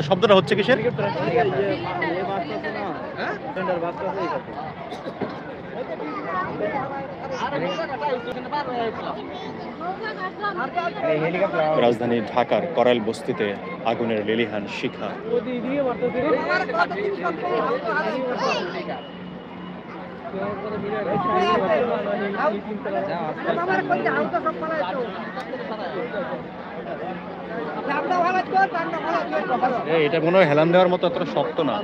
শব্দটা হচ্ছে কিসের? রাজধানী ঢাকার করাইল বস্তিতে আগুনের লেলিহান শিখা। এটা মনে হয় হেলান দেওয়ার মতো এত শক্ত না।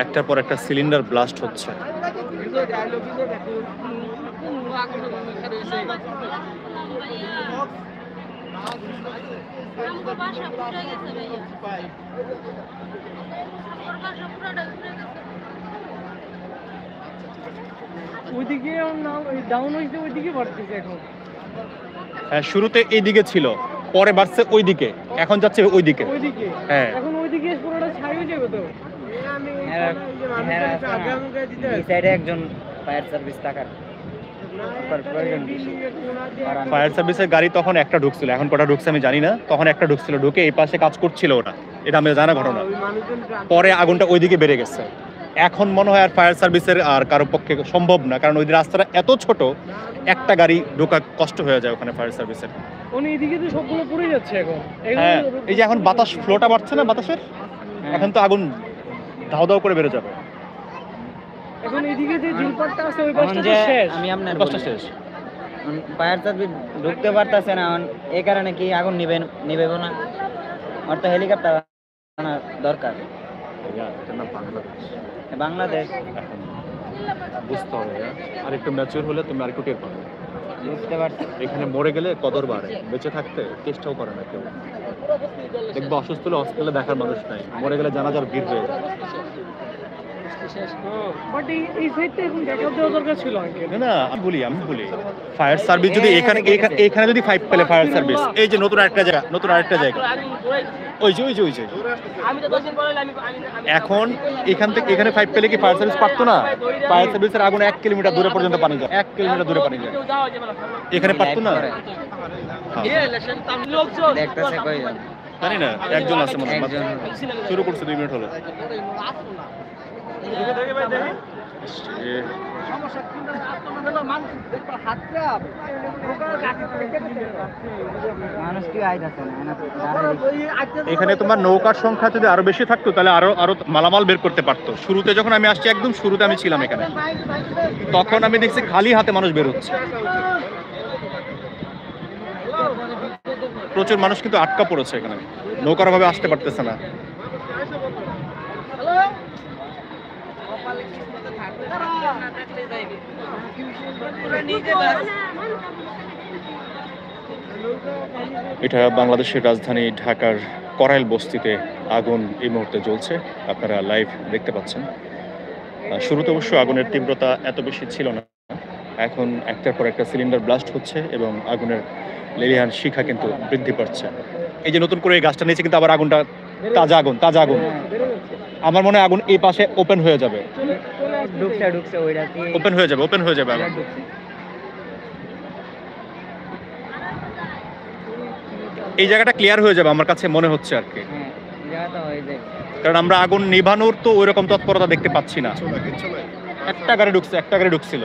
একটার পর একটা সিলিন্ডার ব্লাস্ট হচ্ছে। হ্যাঁ, শুরুতে এইদিকে ছিল, পরে বাড়ছে ওইদিকে, এখন যাচ্ছে ওইদিকে। হ্যাঁ, এখন ওইদিকে পুরোটা ছাই হয়ে যাবে তো। একজন ফায়ার সার্ভিস টাকার ফায়ার সার্ভিসের গাড়ি তখন একটা ঢুকছিল, এখন কটা ঢুকছে আমি জানি না। তখন একটা ঢুকছিল, ঢুকে এই পাশে কাজ করছিল ওরা, এটা আমি জানা ঘটনা। পরে আগুনটা ওইদিকে বেড়ে গেছে। এখন মনে হয় আর ফায়ার সার্ভিসের আর কারো পক্ষে সম্ভব না, কারণ ওই রাস্তাটা এত ছোট, একটা গাড়ি ঢোকা কষ্ট হয়ে যায় ওখানে ফায়ার সার্ভিসের। এইদিকে তো সবগুলো পুড়ে যাচ্ছে এখন। হ্যাঁ, এই যে এখন বাতাস ফ্লোটা বাড়ছে না বাতাসের, এখন তো আগুন ধাও ধাও করে বেড়ে যাবে। এখন এদিকে যে জিলপাটটা আছে ওই পাশটা শেষ, আমি আপনার পাশটা শেষ। ফায়ার সার্ভিস ঢুকতে পারতেছে না, এই কারণে কি আগুন নিবে না? আর তো হেলিকপ্টার আনা দরকার। বাংলাদেশ বুঝতে হবে, আর একটু ম্যাচিউর হলে তুমি আর একটু টের পাবে। বুঝতে পারছি, এখানে মরে গেলে কদর বাড়ে, বেঁচে থাকতে চেষ্টাও করে না কেউ। দেখবো অসুস্থ হলে হসপিটালে দেখার মানুষ নাই, মরে গেলে জানাজার ভিড় হয়ে যায়। আমি বলি ফায়ার সার্ভিস যদি এখানে যদি 5 পেলে ফায়ার সার্ভিস, এই যে নতুন আরেকটা জায়গা ওই যে এখন এখান থেকে এখানে 5 পেলে কি ফায়ার সার্ভিস পারতো না? ফায়ার সার্ভিসের আগুন 1 কিলোমিটার দূরে পর্যন্ত পানি যায়, 1 কিলোমিটার দূরে পানি যায়, এখানে পারতো না। জানি না, একজন আছে মনে হয়, শুরু করছে 2 মিনিট হলো। এখানে তোমার নৌকার সংখ্যা যদি আরো বেশি থাকতো তাহলে আরো মালামাল বের করতে পারতো। শুরুতে যখন আমি আসছি, একদম শুরুতে আমি ছিলাম এখানে, তখন আমি দেখছি খালি হাতে মানুষ বের হচ্ছে। প্রচুর মানুষ কিন্তু আটকা পড়েছে এখানে, নৌকার ভাবে আসতে পারতেছে না। এটা বাংলাদেশের রাজধানী ঢাকার করাইল বস্তিতে আগুন এই মুহূর্তে জ্বলছে, আপনারা লাইভ দেখতে পাচ্ছেন। শুরুতে অবশ্য আগুনের তীব্রতা এত বেশি ছিল না, এখন একটার পর একটা সিলিন্ডার ব্লাস্ট হচ্ছে এবং আগুনের লেলিহান শিখা কিন্তু বৃদ্ধি পাচ্ছে। এই যে নতুন করে এই গাছটা নিচে কিন্তু আবার আগুনটা তাজা আগুন। আমার মনে হয় আগুন এই পাশে ওপেন হয়ে যাবে, ওপেন হয়ে যাবে আগুন। এই জায়গাটা ক্লিয়ার হয়ে যাবে আমার কাছে মনে হচ্ছে আর কি, কারণ আমরা আগুন নিভানোর তো ওই রকম তৎপরতা দেখতে পাচ্ছি না। একটা গাড়ি ঢুকছিল।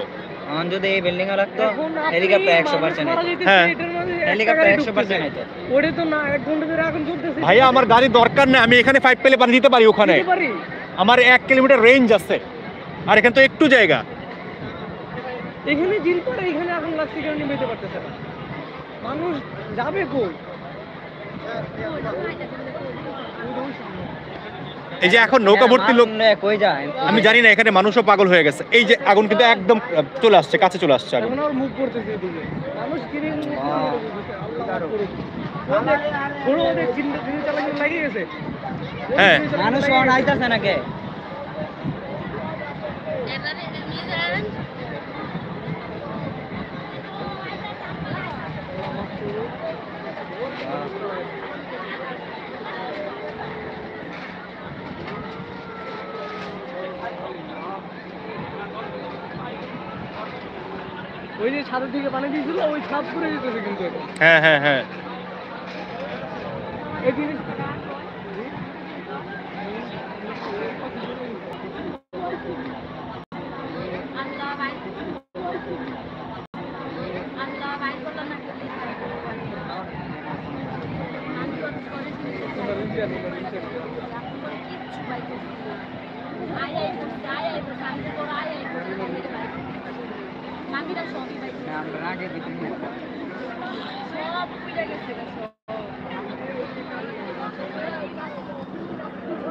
যদি এই বিল্ডিং এ লাগতো হেলিকপ্টার 100%। হ্যাঁ, হেলিকপ্টার 100% হতো। ওরে তো না, 1 ঘন্টা ধরে আগুন জ্বলতেছে। ভাইয়া, আমার গাড়ি দরকার না, আমি এখানে 5 পেলে পানি দিতে পারি ওখানে। আমার 1 কিলোমিটার রেঞ্জ আছে, আর এখানে তো একটু জায়গা। এখানে জিল পড়ে, এখানে আগুন লাগছে কারণে নিতে পারতেছে না। মানুষ যাবে কই? এই যে এখন নৌকা ভর্তি লোক কই যায় আমি জানি না, এখানে মানুষও পাগল হয়ে গেছে। এই যে আগুন কিন্তু একদম চলে আসছে, কাছে চলে আসছে আগুন। এখন মুভ করতেছে এদিকে মানুষ, কিরে পুরো ওদের চিন্তা চালাকি লাগিয়ে গেছে। হ্যাঁ, মানুষ কোন আইতাছে নাকি? ওই যে ছাদের দিকে পানি দিয়েছিল ওই ছাদ পুড়ে যেতেছে কিন্তু হ্যাঁ হ্যাঁ হ্যাঁ এই জিনিস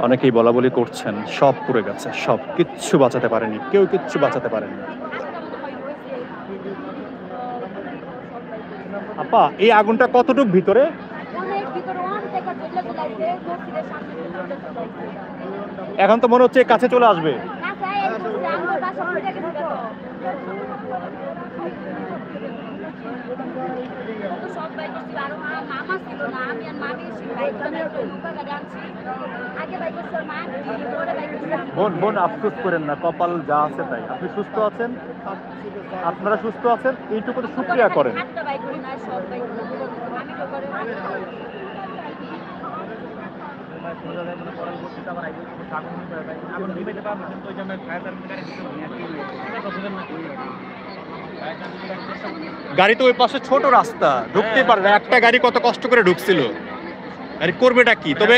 অনেকেই বলা বলি করছেন সব পুড়ে গেছে, সব কিচ্ছু বাঁচাতে পারেনি, কেউ কিচ্ছু বাঁচাতে পারেনি। আপা এই আগুনটা কতটুক ভিতরে? এখন তো মনে হচ্ছে কাছে চলে আসবে। বোন বোন আফসোস করেন না, কপাল যা আছে তাই। আপনি সুস্থ আছেন, আপনারা সুস্থ আছেন, এইটুকু তো শুকরিয়া করেন। গাড়ি তো ওই পাশে ছোট রাস্তা, ঢুকতে পারবে, একটা গাড়ি কত কষ্ট করে ঢুকছিল, আর করবেটা কি? তবে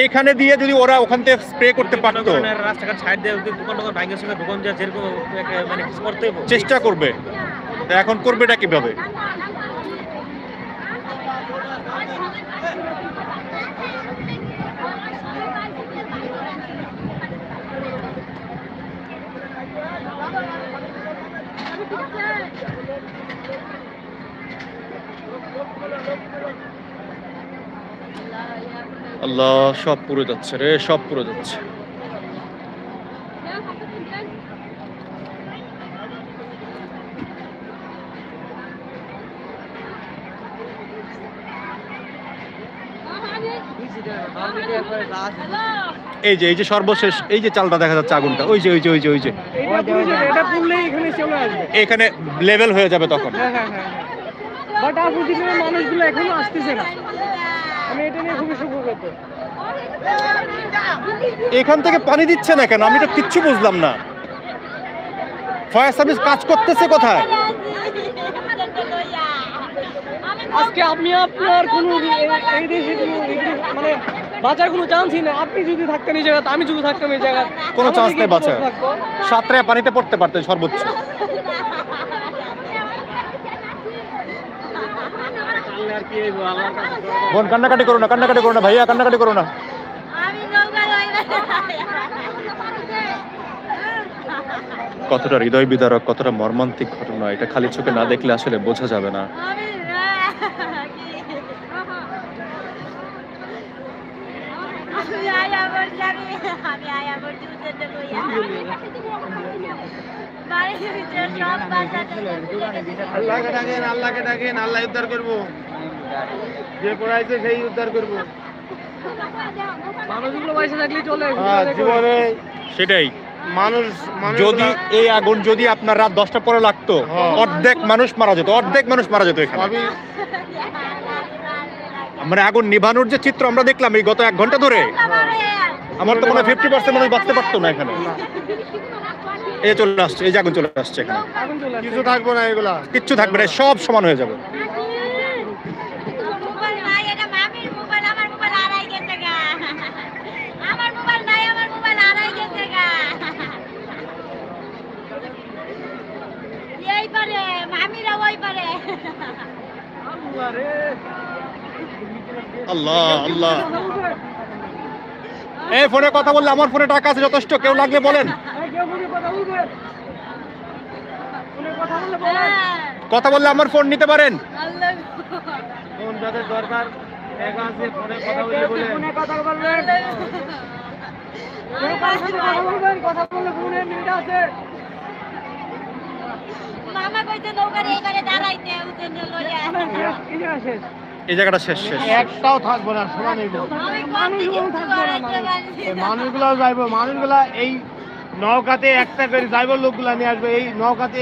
এইখানে দিয়ে যদি ওরা ওখান থেকে স্প্রে করতে পারতো, রাস্তাঘাট সাইড দিয়ে দোকান টোকান ভাঙার সঙ্গে দোকান যা যেরকম মানে কিছু করতে চেষ্টা করবে, এখন করবেটা কিভাবে? আল্লাহ, সব পুরো যাচ্ছে রে, সব পুরো যাচ্ছে। এই যে এই যে সর্বশেষ এই যে চালটা দেখা যাচ্ছে, আগুনটা ওই যে ওই যে ওই যে ওই যে এটা পুরলেই এখানে চলে আসবে, এখানে লেভেল হয়ে যাবে তখন। হ্যাঁ হ্যাঁ হ্যাঁ, বাট আফ্রিদিনের মানুষগুলো এখনো আসতেছে না, আমি এটা নিয়ে খুবই সুখবত। এখান থেকে পানি দিচ্ছে না কেন? আমি তো কিচ্ছু বুঝলাম না। ফায়ার সার্ভিস কাজ করতেছে কোথায়? আজকে আমি আপনার কোনো এই দেশে মানে বাঁচার কোনো চান্সই না। আপনি যদি থাকতেন এই জায়গাতে, আমি যদি থাকতাম এই জায়গায়, কোনো চান্স নেই বাঁচার। সাঁতরে পানিতে পড়তে পারতেন সর্বোচ্চ। বোন কান্নাকাটি করো না, কান্নাকাটি করো না ভাইয়া, কান্নাকাটি করো না। কতটা হৃদয় বিদারক, কতটা মর্মান্তিক ঘটনা, এটা খালি চোখে না দেখলে আসলে বোঝা যাবে না। আল্লাহকে ডাকেন, আল্লাহকে ডাকেন, আল্লাহ উদ্ধার করবো, যে পড়াইছে সেই উদ্ধার করবো। মানুষগুলো পয়সা থাকলে চলে জীবনে, সেটাই মানুষ যদি এই আগুন যদি আপনার রাত 10টা পরে লাগতো, অর্ধেক মানুষ মারা যেত, অর্ধেক মানুষ মারা যেত এখানে। মানে আগুন নিভানোর যে চিত্র আমরা দেখলাম এই গত 1 ঘন্টা ধরে, আমার তো মনে হয় 50% মানুষ বাঁচতে পারতো না এখানে। এই চলে আসছে, এই যে আগুন চলে আসছে এখানে, কিছু থাকবো না, এগুলা কিচ্ছু থাকবে না, সব সমান হয়ে যাবে। আল্লাহ আল্লাহ, এই ফোনে কথা বললে, আমার ফোনে টাকা আছে যথেষ্ট, কেউ লাগলে বলেন। কথা বললে আমার ফোন নিতে পারেন। ফোন যাদের দরকার টাকা আছে, ফোনে কথা বলে ফোনে কথা বলবেন, কথা বললে ফোনে মিনিট আছে। মামা কইতে নৌকারে এখানে দাঁড়াইতে উঠে লইয়া এই জায়গাটা শেষ শেষ একটাও থাকবো না, শোনা নেই মানুষগুলো থাকবে না, মানুষগুলো যাইবো, মানুষগুলা এই নৌকাতে একটা করে যাইবো, লোকগুলা নিয়ে আসবে এই নৌকাতে।